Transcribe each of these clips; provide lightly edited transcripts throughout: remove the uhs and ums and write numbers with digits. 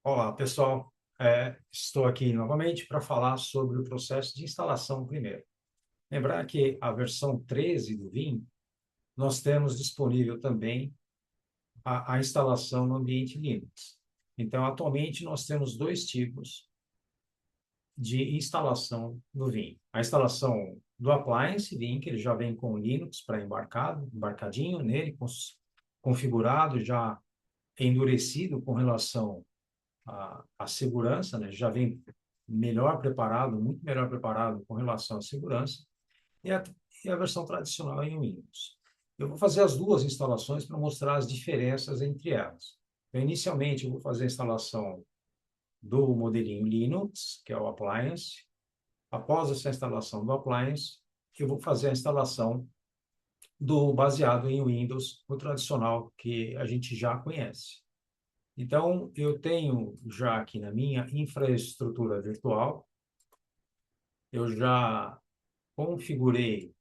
Olá, pessoal. Estou aqui novamente para falar sobre o processo de instalação primeiro. Lembrar que a versão 13 do Vim, nós temos disponível também a instalação no ambiente Linux. Então, atualmente, nós temos dois tipos de instalação do Vim. A instalação do appliance Vim, que ele já vem com Linux embarcadinho nele, configurado, já endurecido com relação a segurança, né, já vem melhor preparado, muito melhor preparado com relação à segurança, e a versão tradicional em Windows. Eu vou fazer as duas instalações para mostrar as diferenças entre elas. Então, inicialmente, eu vou fazer a instalação do modelinho Linux, que é o appliance. Após essa instalação do appliance, eu vou fazer a instalação do baseado em Windows, o tradicional que a gente já conhece. Então, eu tenho já aqui na minha infraestrutura virtual, eu já configurei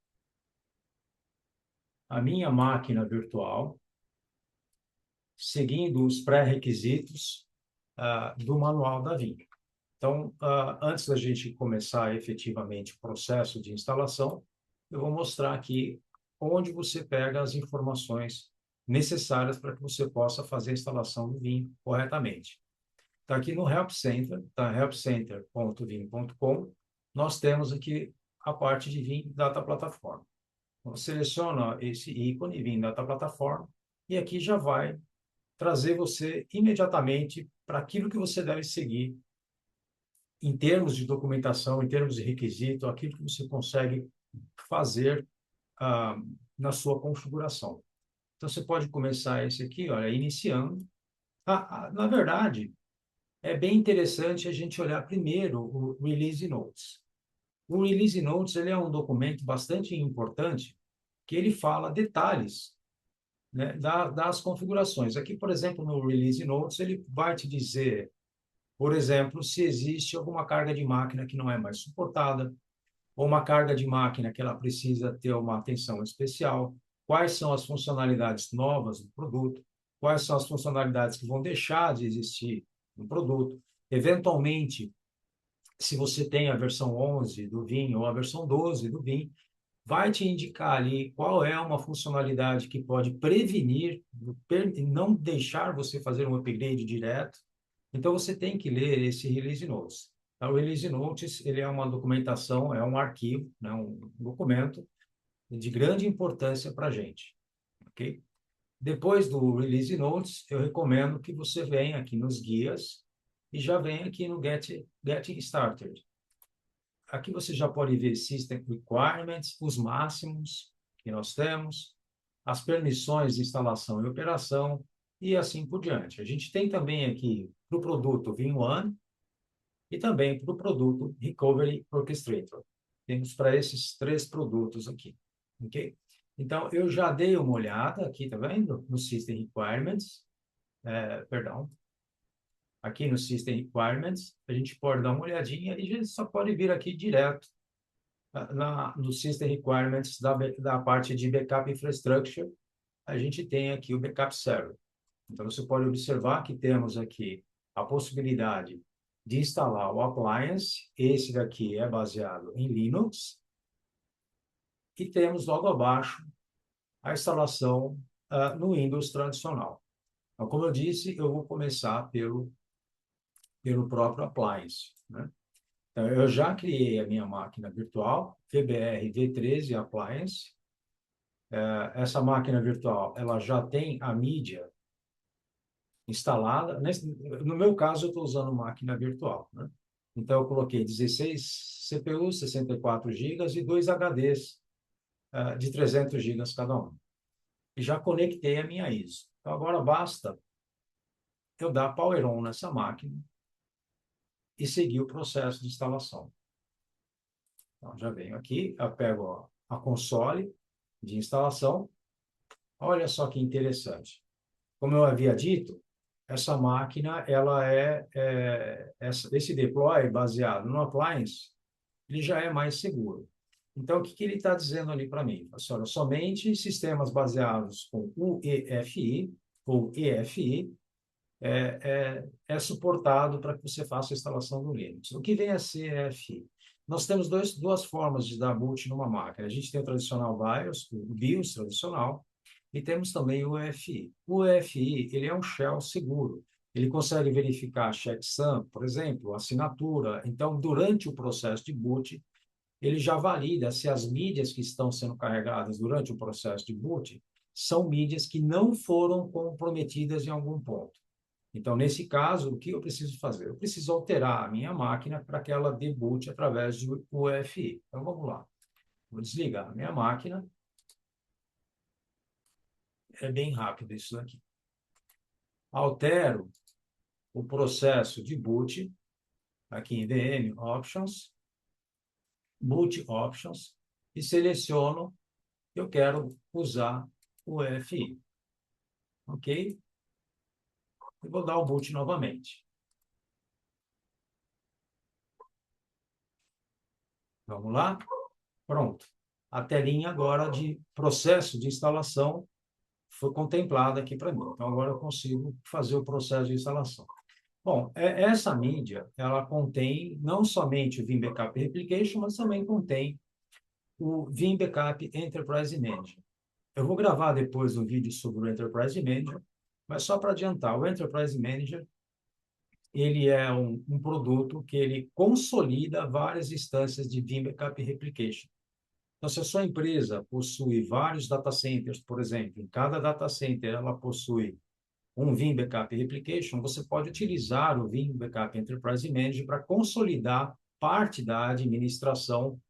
a minha máquina virtual, seguindo os pré-requisitos do manual da Vim. Então, antes da gente começar efetivamente o processo de instalação, eu vou mostrar aqui onde você pega as informações necessárias para que você possa fazer a instalação do Vim corretamente. Está aqui no Help Center, tá? helpcenter.vim.com. Nós temos aqui a parte de Vim Data Platform. Então, seleciona esse ícone, Vim Data Platform, e aqui já vai trazer você imediatamente para aquilo que você deve seguir em termos de documentação, em termos de requisito, aquilo que você consegue fazer ah, na sua configuração. Então, você pode começar esse aqui, olha, iniciando. Na verdade, é bem interessante a gente olhar primeiro o Release Notes. O Release Notes ele é um documento bastante importante que ele fala detalhes, né, das configurações. Aqui, por exemplo, no Release Notes, ele vai te dizer, por exemplo, se existe alguma carga de máquina que não é mais suportada, ou uma carga de máquina que ela precisa ter uma atenção especial, quais são as funcionalidades novas do produto, quais são as funcionalidades que vão deixar de existir no produto. Eventualmente, se você tem a versão 11 do Vim ou a versão 12 do Vim, vai te indicar ali qual é uma funcionalidade que pode prevenir, não deixar você fazer um upgrade direto. Então, você tem que ler esse Release Notes. O Release Notes ele é uma documentação, é um arquivo, né, um documento de grande importância para a gente. Ok? Depois do Release Notes, eu recomendo que você venha aqui nos guias e já venha aqui no Getting Started. Aqui você já pode ver System Requirements, os máximos que nós temos, as permissões de instalação e operação, e assim por diante. A gente tem também aqui para o produto Vim1 e também para o produto Recovery Orchestrator. Temos para esses três produtos aqui, ok? Então, eu já dei uma olhada aqui, tá vendo? No System Requirements, perdão, aqui no System Requirements, a gente pode dar uma olhadinha e a gente só pode vir aqui direto no System Requirements da parte de Backup Infrastructure, a gente tem aqui o Backup Server. Então, você pode observar que temos aqui a possibilidade de instalar o appliance, esse daqui é baseado em Linux, e temos logo abaixo a instalação no Windows tradicional. Então, como eu disse, eu vou começar pelo próprio appliance, né? Então, eu já criei a minha máquina virtual, VBR V13 Appliance. Essa máquina virtual, ela já tem a mídia instalada. No meu caso, eu estou usando máquina virtual, né? Então, eu coloquei 16 CPUs, 64 GB e dois HDs de 300 GB cada um. E já conectei a minha ISO. Então, agora basta eu dar power on nessa máquina e seguir o processo de instalação. Então, já venho aqui, eu pego a console de instalação. Olha só que interessante. Como eu havia dito, essa máquina, esse deploy baseado no appliance, ele já é mais seguro. Então, o que ele está dizendo ali para mim? Assim, olha, somente sistemas baseados com UEFI ou EFI é suportado para que você faça a instalação do Linux. O que vem a ser EFI? Nós temos duas formas de dar boot numa máquina. A gente tem o tradicional BIOS, o BIOS tradicional, e temos também o EFI. O EFI, ele é um shell seguro. Ele consegue verificar checksum, por exemplo, assinatura. Então, durante o processo de boot, ele já valida se as mídias que estão sendo carregadas durante o processo de boot são mídias que não foram comprometidas em algum ponto. Então, nesse caso, o que eu preciso fazer? Eu preciso alterar a minha máquina para que ela debute através do UEFI. Então, vamos lá. Vou desligar a minha máquina. É bem rápido isso daqui. Altero o processo de boot, aqui em VM Options, Boot Options, e seleciono que eu quero usar o EFI. Ok? E vou dar o boot novamente. Vamos lá? Pronto. A telinha agora de processo de instalação foi contemplada aqui para mim. Então, agora eu consigo fazer o processo de instalação. Bom, essa mídia, ela contém não somente o Vim Backup Replication, mas também contém o Vim Backup Enterprise Manager. Eu vou gravar depois um vídeo sobre o Enterprise Manager, mas só para adiantar, o Enterprise Manager, ele é um produto que ele consolida várias instâncias de Vim Backup Replication. Então, se a sua empresa possui vários data centers, por exemplo, em cada data center ela possui um Vim Backup Replication, você pode utilizar o Vim Backup Enterprise Manager para consolidar parte da administração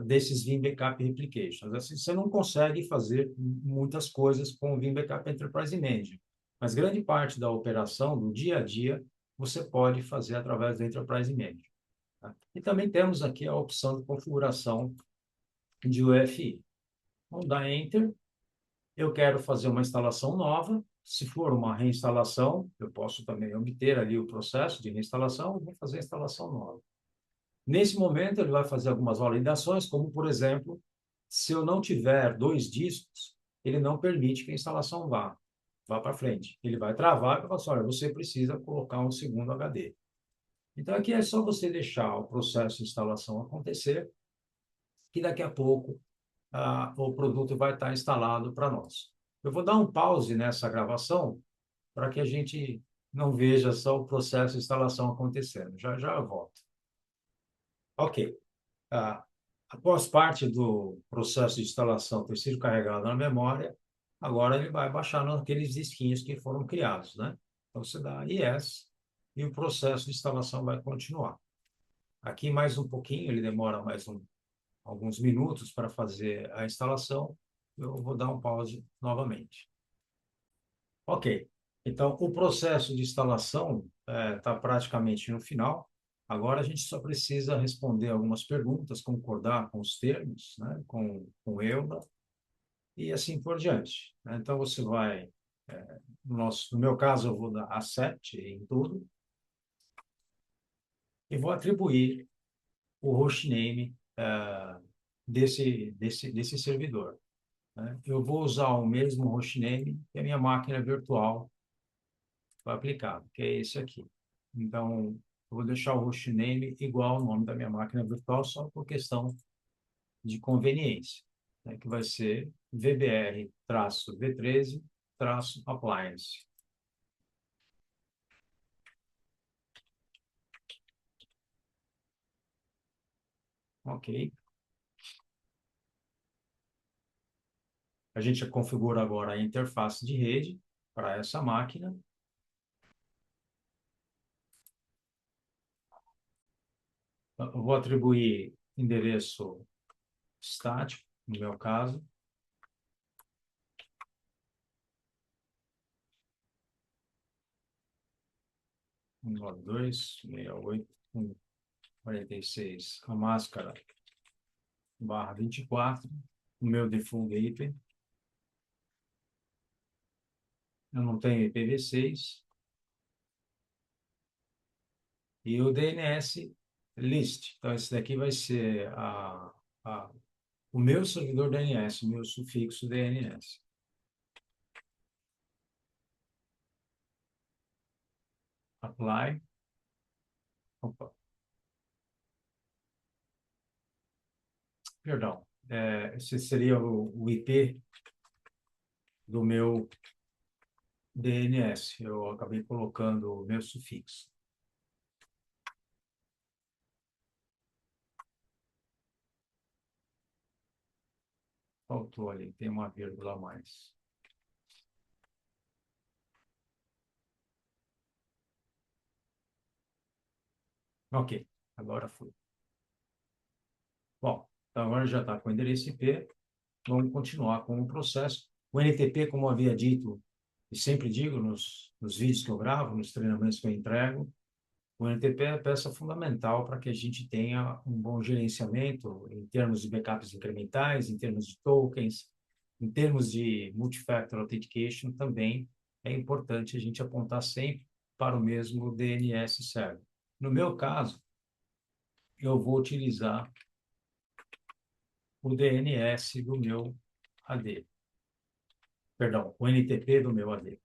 desses Vim Backup Replications. Assim, você não consegue fazer muitas coisas com o Vim Backup Enterprise Manager, mas grande parte da operação, do dia a dia, você pode fazer através do Enterprise Manager. Tá? E também temos aqui a opção de configuração de UEFI. Vamos dar Enter. Eu quero fazer uma instalação nova. Se for uma reinstalação, eu posso também obter ali o processo de reinstalação e vou fazer a instalação nova. Nesse momento, ele vai fazer algumas validações, como, por exemplo, se eu não tiver 2 discos, ele não permite que a instalação vá para frente. Ele vai travar e vai falar assim, olha, você precisa colocar um segundo HD. Então, aqui é só você deixar o processo de instalação acontecer, que daqui a pouco o produto vai estar instalado para nós. Eu vou dar um pause nessa gravação para que a gente não veja só o processo de instalação acontecendo. Já já eu volto. Ok. Após parte do processo de instalação ter sido carregado na memória, agora ele vai baixar naqueles disquinhos que foram criados, né? Então você dá yes e o processo de instalação vai continuar. Aqui mais um pouquinho, ele demora alguns minutos para fazer a instalação. Eu vou dar um pause novamente. Ok. Então, o processo de instalação está praticamente no final. Agora a gente só precisa responder algumas perguntas, concordar com os termos, né, com o EULA e assim por diante, né? Então, você vai, no meu caso, eu vou dar accept em tudo e vou atribuir o hostname desse servidor, né? Eu vou usar o mesmo hostname que a minha máquina virtual foi aplicado, que é esse aqui. Então, eu vou deixar o hostname igual ao nome da minha máquina virtual, só por questão de conveniência, né, que vai ser VBR-V13-appliance. Ok. A gente configura agora a interface de rede para essa máquina. Eu vou atribuir endereço estático, no meu caso. Um 268.1.46. A máscara /24. O meu default gateway. Eu não tenho IPv6. E o DNS list. Então, esse daqui vai ser o meu servidor DNS, o meu sufixo DNS. Apply. Opa, perdão. Esse seria o IP do meu DNS. Eu acabei colocando o meu sufixo. Faltou ali, tem uma vírgula a mais. Ok, agora foi. Bom, então agora já está com o endereço IP. Vamos continuar com o processo. O NTP, como eu havia dito, e sempre digo nos vídeos que eu gravo, nos treinamentos que eu entrego, o NTP é a peça fundamental para que a gente tenha um bom gerenciamento em termos de backups incrementais, em termos de tokens, em termos de multifactor authentication também é importante a gente apontar sempre para o mesmo DNS server. No meu caso, eu vou utilizar o DNS do meu AD. Perdão, o NTP do meu AD.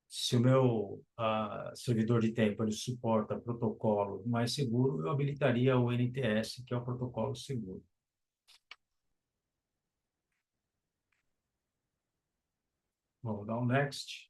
Se o meu servidor de tempo ele suporta protocolo mais seguro, eu habilitaria o NTS, que é o protocolo seguro. Vamos dar um next.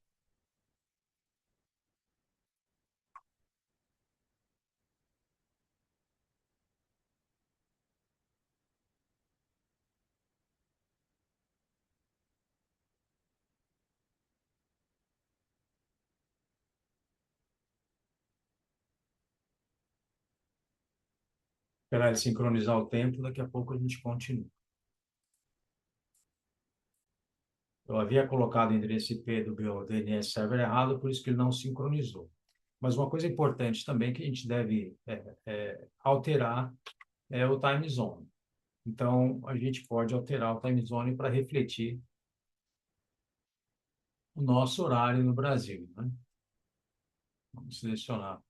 Esperar ele sincronizar o tempo, daqui a pouco a gente continua. Eu havia colocado o endereço IP do meu DNS server errado, por isso que ele não sincronizou. Mas uma coisa importante também que a gente deve alterar é o time zone. Então, a gente pode alterar o time zone para refletir o nosso horário no Brasil, né? Vamos selecionar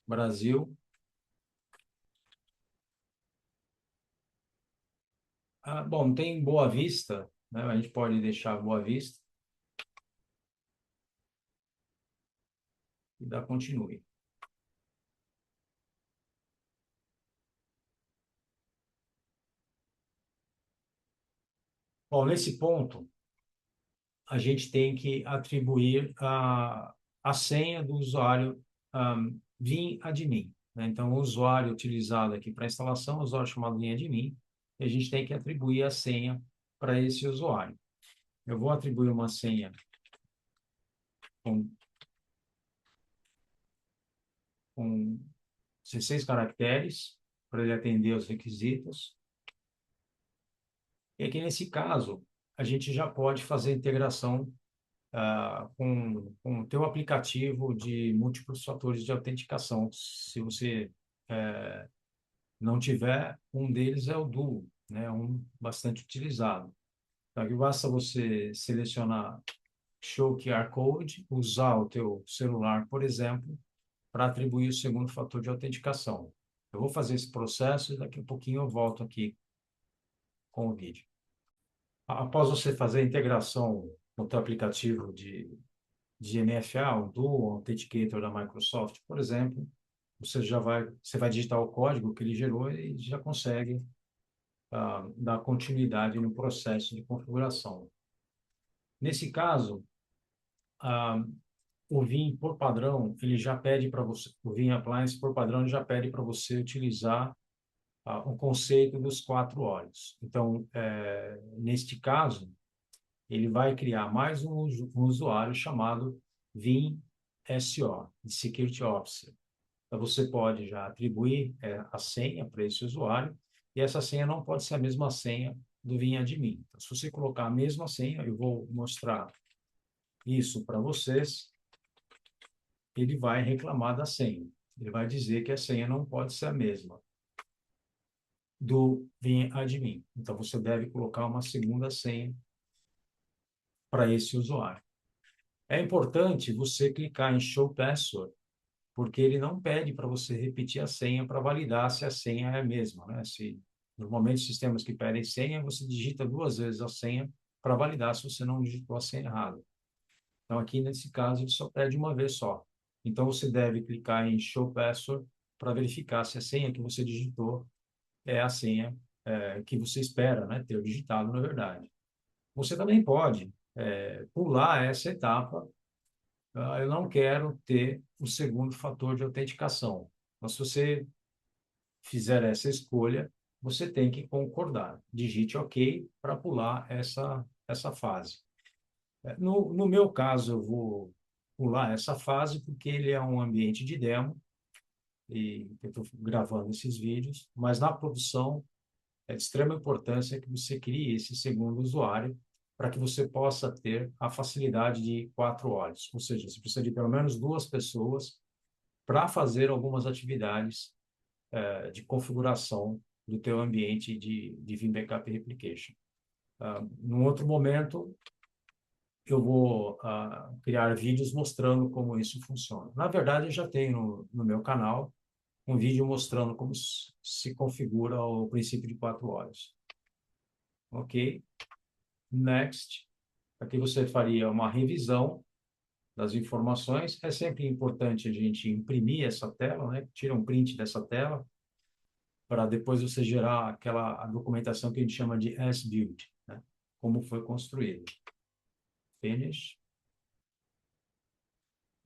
Brasil. Bom, tem Boa Vista, né? A gente pode deixar Boa Vista e dar continue. Bom, nesse ponto, a gente tem que atribuir a senha do usuário Vim admin, né? Então, o usuário utilizado aqui para instalação, o usuário chamado Vim admin, e a gente tem que atribuir a senha para esse usuário. Eu vou atribuir uma senha com, com 16 caracteres para ele atender os requisitos. E aqui, nesse caso, a gente já pode fazer integração com o teu aplicativo de múltiplos fatores de autenticação. Se você não tiver, um deles é o Duo, né? Um bastante utilizado. Então, aqui basta você selecionar Show QR Code, usar o teu celular, por exemplo, para atribuir o segundo fator de autenticação. Eu vou fazer esse processo e daqui a pouquinho eu volto aqui com o vídeo. Após você fazer a integração com o teu aplicativo de MFA, o Duo Authenticator da Microsoft, por exemplo, você vai digitar o código que ele gerou e já consegue dar continuidade no processo de configuração. Nesse caso, ah, o Vim, por padrão, ele já pede para você, o Vim Appliance, por padrão, ele já pede para você utilizar o conceito dos 4 olhos. Então, neste caso, ele vai criar mais um usuário chamado Vim SO, de Security Officer. Então, você pode já atribuir a senha para esse usuário, e essa senha não pode ser a mesma senha do Vim Admin. Então, se você colocar a mesma senha, eu vou mostrar isso para vocês, ele vai reclamar da senha. Ele vai dizer que a senha não pode ser a mesma do Vim Admin. Então, você deve colocar uma segunda senha para esse usuário. É importante você clicar em Show Password, porque ele não pede para você repetir a senha para validar se a senha é a mesma, né? Normalmente, sistemas que pedem senha, você digita 2 vezes a senha para validar se você não digitou a senha errada. Então, aqui nesse caso, ele só pede uma vez só. Então, você deve clicar em Show Password para verificar se a senha que você digitou é a senha que você espera, né, ter digitado, na verdade. Você também pode pular essa etapa. Eu não quero ter o segundo fator de autenticação. Então, se você fizer essa escolha, você tem que concordar. Digite OK para pular essa fase. No meu caso, eu vou pular essa fase porque ele é um ambiente de demo e eu estou gravando esses vídeos, mas na produção é de extrema importância que você crie esse segundo usuário para que você possa ter a facilidade de quatro olhos. Ou seja, você precisa de pelo menos duas pessoas para fazer algumas atividades de configuração do teu ambiente de Vim Backup Replication. Num outro momento, eu vou criar vídeos mostrando como isso funciona. Na verdade, eu já tenho no meu canal um vídeo mostrando como se configura o princípio de quatro olhos. Ok? Next. Aqui você faria uma revisão das informações. É sempre importante a gente imprimir essa tela, né? Tira um print dessa tela para depois você gerar a documentação que a gente chama de as-built, né? Como foi construído. Finish.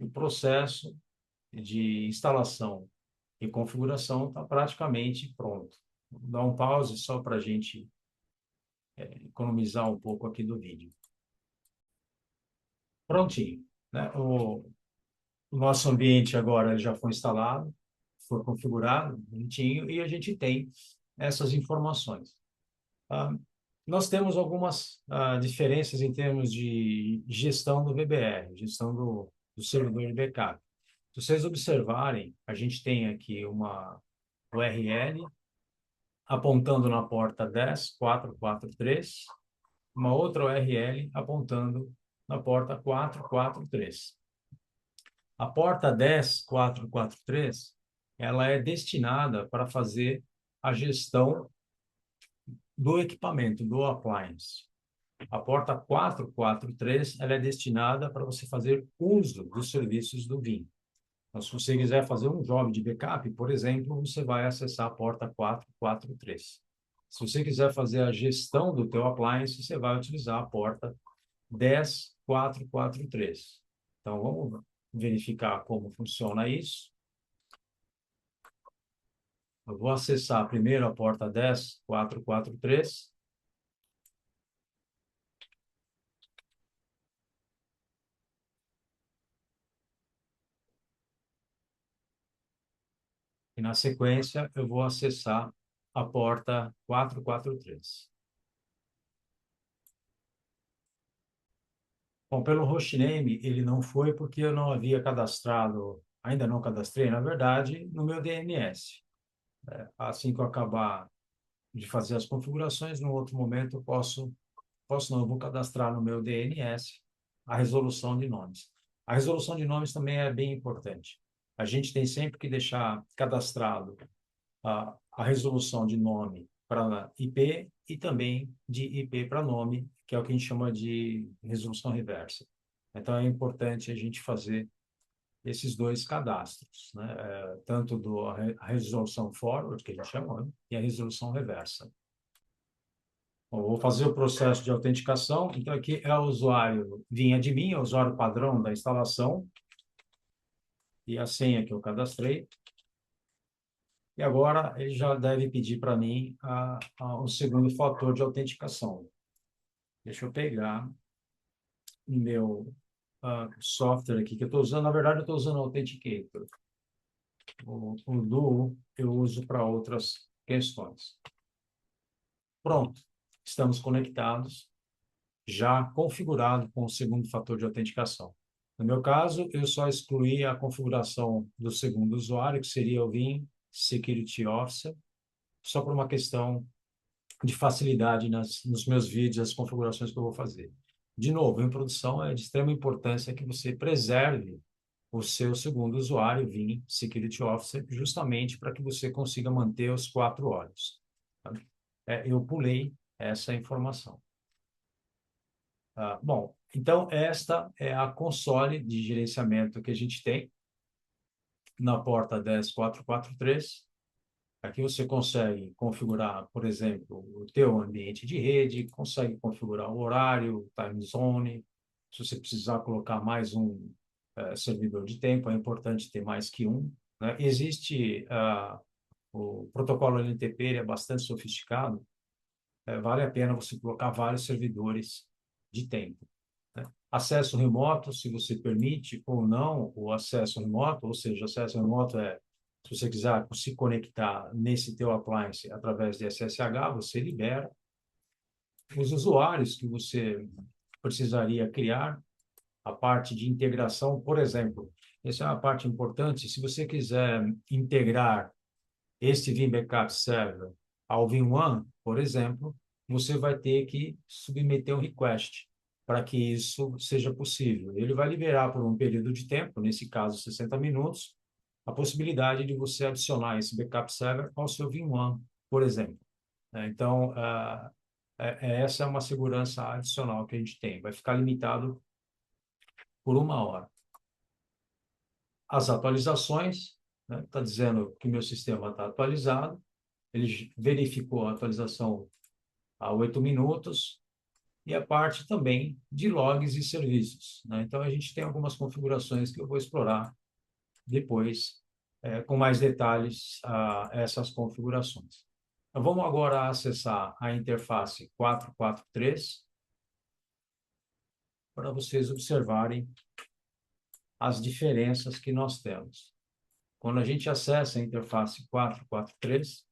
O processo de instalação e configuração está praticamente pronto. Vou dar um pause só para a gente economizar um pouco aqui do vídeo. Prontinho, né? O nosso ambiente agora já foi instalado, foi configurado, bonitinho, e a gente tem essas informações. Ah, nós temos algumas diferenças em termos de gestão do VBR, gestão do servidor de backup. Se vocês observarem, a gente tem aqui uma URL apontando na porta 10.443, uma outra URL apontando na porta 443. A porta 10.443, ela é destinada para fazer a gestão do equipamento, do appliance. A porta 443, ela é destinada para você fazer uso dos serviços do Vim. Então, se você quiser fazer um job de backup, por exemplo, você vai acessar a porta 443. Se você quiser fazer a gestão do teu appliance, você vai utilizar a porta 10.443. Então, vamos verificar como funciona isso. Eu vou acessar primeiro a porta 10.443. E, na sequência, eu vou acessar a porta 443. Bom, pelo hostname, ele não foi porque eu não havia cadastrado, ainda não cadastrei, na verdade, no meu DNS. Assim que eu acabar de fazer as configurações, no outro momento, eu posso não, eu vou cadastrar no meu DNS a resolução de nomes. A resolução de nomes também é bem importante. A gente tem sempre que deixar cadastrado a resolução de nome para IP e também de IP para nome, que é o que a gente chama de resolução reversa. Então, é importante a gente fazer esses dois cadastros, né? Tanto a resolução forward, que a gente chama, né? E a resolução reversa. Bom, vou fazer o processo de autenticação. Então, aqui é o usuário vinha de mim, é o usuário padrão da instalação e a senha que eu cadastrei. E agora ele já deve pedir para mim o segundo fator de autenticação. Deixa eu pegar o meu software aqui que eu estou usando. Na verdade, eu estou usando o Authenticator. O Duo eu uso para outras questões. Pronto, estamos conectados, já configurado com o segundo fator de autenticação. No meu caso, eu só excluí a configuração do segundo usuário, que seria o Vim Security Officer, só por uma questão de facilidade nos meus vídeos, as configurações que eu vou fazer. De novo, em produção é de extrema importância que você preserve o seu segundo usuário, Vim Security Officer, justamente para que você consiga manter os quatro olhos. Eu pulei essa informação. Bom, Então, esta é a console de gerenciamento que a gente tem na porta 10443. Aqui você consegue configurar, por exemplo, o teu ambiente de rede, consegue configurar o horário, time zone. Se você precisar colocar mais um servidor de tempo, é importante ter mais que um, né? Existe o protocolo LNTP, ele é bastante sofisticado, vale a pena você colocar vários servidores de tempo, né? Acesso remoto, se você permite ou não o acesso remoto, ou seja, acesso remoto se você quiser se conectar nesse teu appliance através de SSH, você libera. Os usuários que você precisaria criar, a parte de integração, por exemplo, essa é uma parte importante. Se você quiser integrar este Vim Backup Server ao Vim1, por exemplo, você vai ter que submeter um request para que isso seja possível. Ele vai liberar por um período de tempo, nesse caso 60 minutos, a possibilidade de você adicionar esse backup server ao seu Vim1, por exemplo. Então, essa é uma segurança adicional que a gente tem. Vai ficar limitado por 1 hora. As atualizações, né? Está dizendo que meu sistema está atualizado. Ele verificou a atualização há 8 minutos. E a parte também de logs e serviços, né? Então, a gente tem algumas configurações que eu vou explorar depois, com mais detalhes, essas configurações. Então, vamos agora acessar a interface 443 para vocês observarem as diferenças que nós temos. Quando a gente acessa a interface 443,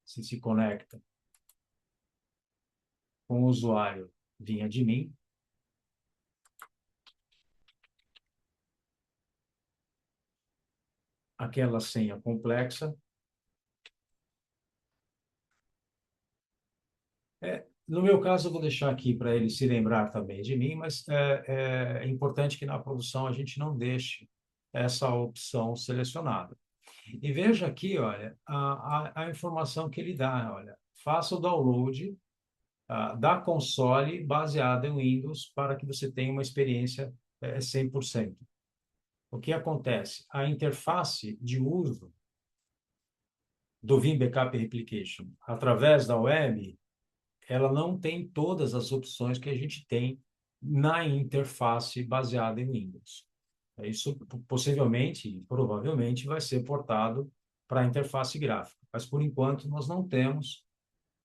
se conecta com o usuário via admin, aquela senha complexa. No meu caso, eu vou deixar aqui para ele se lembrar também de mim, mas é importante que na produção a gente não deixe essa opção selecionada. E veja aqui, olha, a informação que ele dá, olha, faça o download da console baseada em Windows para que você tenha uma experiência 100%. O que acontece? A interface de uso do Vim Backup Replication através da web, ela não tem todas as opções que a gente tem na interface baseada em Windows. Isso possivelmente, provavelmente, vai ser portado para a interface gráfica, mas por enquanto nós não temos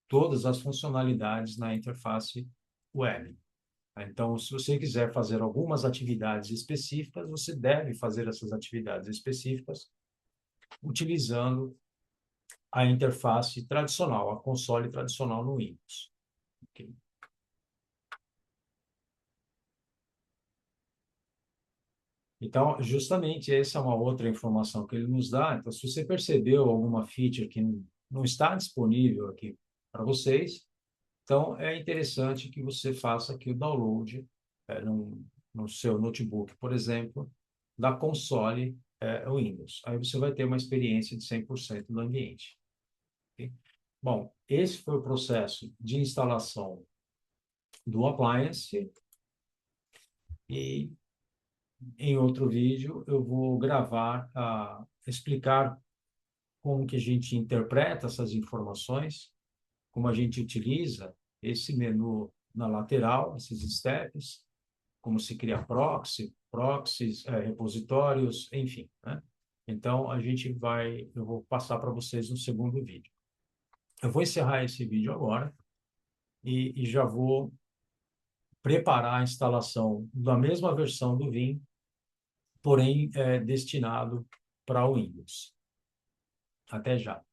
todas as funcionalidades na interface web. Então, se você quiser fazer algumas atividades específicas, você deve fazer essas atividades específicas utilizando a interface tradicional, a console tradicional no Windows. Okay? Então, justamente essa é uma outra informação que ele nos dá. Então, se você percebeu alguma feature que não está disponível aqui para vocês, então é interessante que você faça aqui o download no seu notebook, por exemplo, da console Windows. Aí você vai ter uma experiência de 100% no ambiente. Okay? Bom, esse foi o processo de instalação do appliance e em outro vídeo eu vou gravar, explicar como que a gente interpreta essas informações, como a gente utiliza esse menu na lateral, esses steps, como se cria proxies, repositórios, enfim, né? Então, eu vou passar para vocês no segundo vídeo. Eu vou encerrar esse vídeo agora e já vou preparar a instalação da mesma versão do Vim, porém destinado para o Windows. Até já.